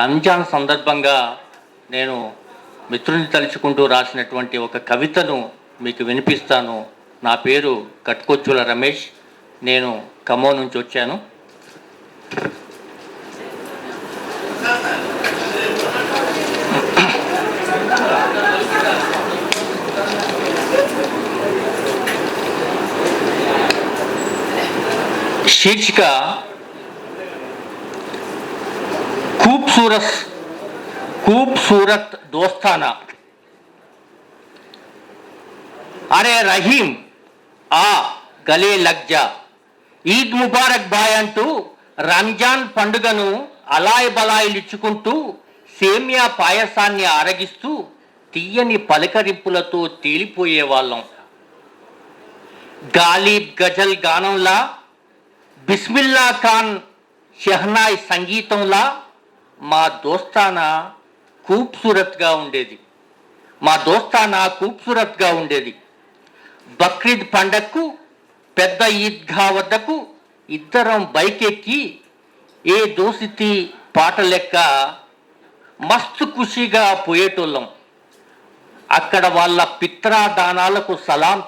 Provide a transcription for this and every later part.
రంజాన్ సందర్భంగా నేను మిత్రుని తలుచుకుంటూ రాసినటువంటి ఒక కవితను మీకు వినిపిస్తాను. నా పేరు కట్కొచ్చుల రమేష్, నేను ఖమ్మం నుంచి వచ్చాను. शीर्षिक खूबसूरत दोस्ताना। अरे रहीम आ गले लग जा, ఈద్ ముబారక్ బాయ్ అంటూ రంజాన్ పండుగను అలాయ్ బలాయిలిచ్చుకుంటూ సేమియా పాయసాన్ని ఆరగిస్తూ తీయని పలకరింపులతో తేలిపోయే వాళ్ళం. గాలిబ్ గజల్ గానంలా, బిస్మిల్లా ఖాన్ షెహనాయ్ సంగీతంలా మా దోస్తానా ఖూబ్సూరత్గా ఉండేది. బక్రీద్ పండగకు పెద్ద ఈద్గా వద్దకు ఇద్దరం బైక్ ఎక్కి ఏ దోసితి పాట లెక్క మస్తు ఖుషిగా పోయేటోళ్ళం. అక్కడ వాళ్ళ పిత్రాదానాలకు సలాం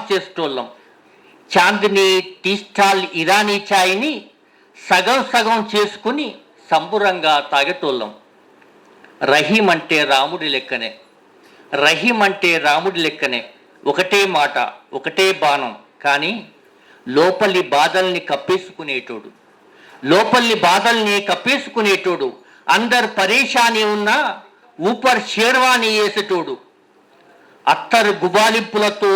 చేసేటోళ్ళం. చాందిని టీ స్టాల్ ఇరానీ ఛాయ్ని సగం సగం చేసుకుని సంబురంగా తాగేటోళ్ళం. రహీం అంటే రాముడి లెక్కనే, ఒకటే మాట, ఒకటే బాణం. కానీ లోపలి బాధల్ని కప్పేసుకునేటోడు. అందరు పరేషాని ఉన్నా ఊపర్ షేర్వాణి వేసేటోడు. అత్తరు గుబాలింపులతో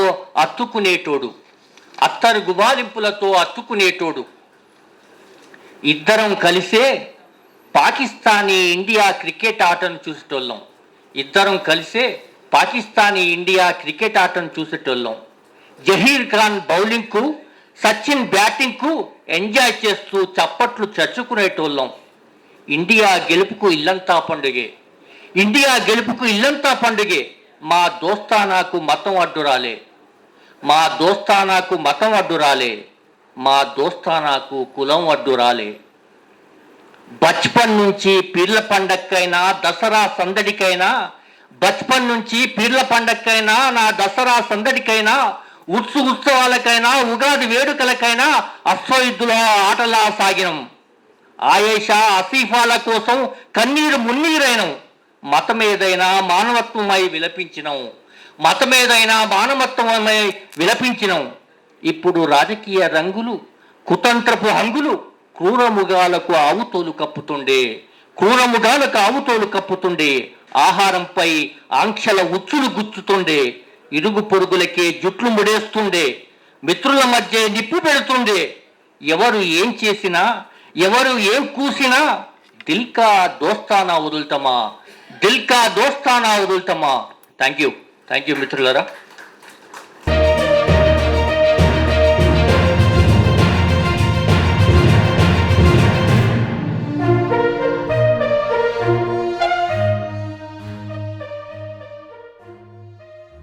అత్తుకునేటోడు. ఇద్దరం కలిసే పాకిస్తానీ ఇండియా క్రికెట్ ఆటను చూసేటోళ్ళం. జహీర్ ఖాన్ బౌలింగ్కు, సచిన్ బ్యాటింగ్కు ఎంజాయ్ చేస్తూ చప్పట్లు చచ్చుకునేటోళ్ళం. ఇండియా గెలుపుకు ఇల్లంతా పండుగే. మా దోస్తానాకు మతం అడ్డురాలే, మా దోస్తానాకు కులం అడ్డురాలే. బచ్పన్ నుంచి పీర్ల పండక్కైనా నా దసరా సందడికైనా ఉత్సవాలకైనా ఉగాది వేడుకలకైనా అశ్వయుద్ధుల ఆటలా సాగినం. ఆయేషా ఆసిఫాల కోసం కన్నీరు మున్నీరైనం. మతమేదైనా మానవత్వమై విలపించినం. ఇప్పుడు రాజకీయ రంగులు, కుతంత్రపు హంగులు క్రూరముగాలకు ఆవుతోలు కప్పుతుండే. ఆహారంపై ఆంక్షల ఉచ్చులు గుచ్చుతుండే. ఇరుగు పొరుగులకే జుట్లు ముడేస్తుండే. మిత్రుల మధ్య నిప్పు పెడుతుండే. ఎవరు ఏం చేసినా, ఎవరు ఏం కూసినా దిల్కా దోస్తానా వదులుతామా. థ్యాంక్ యూ మిత్రులారా.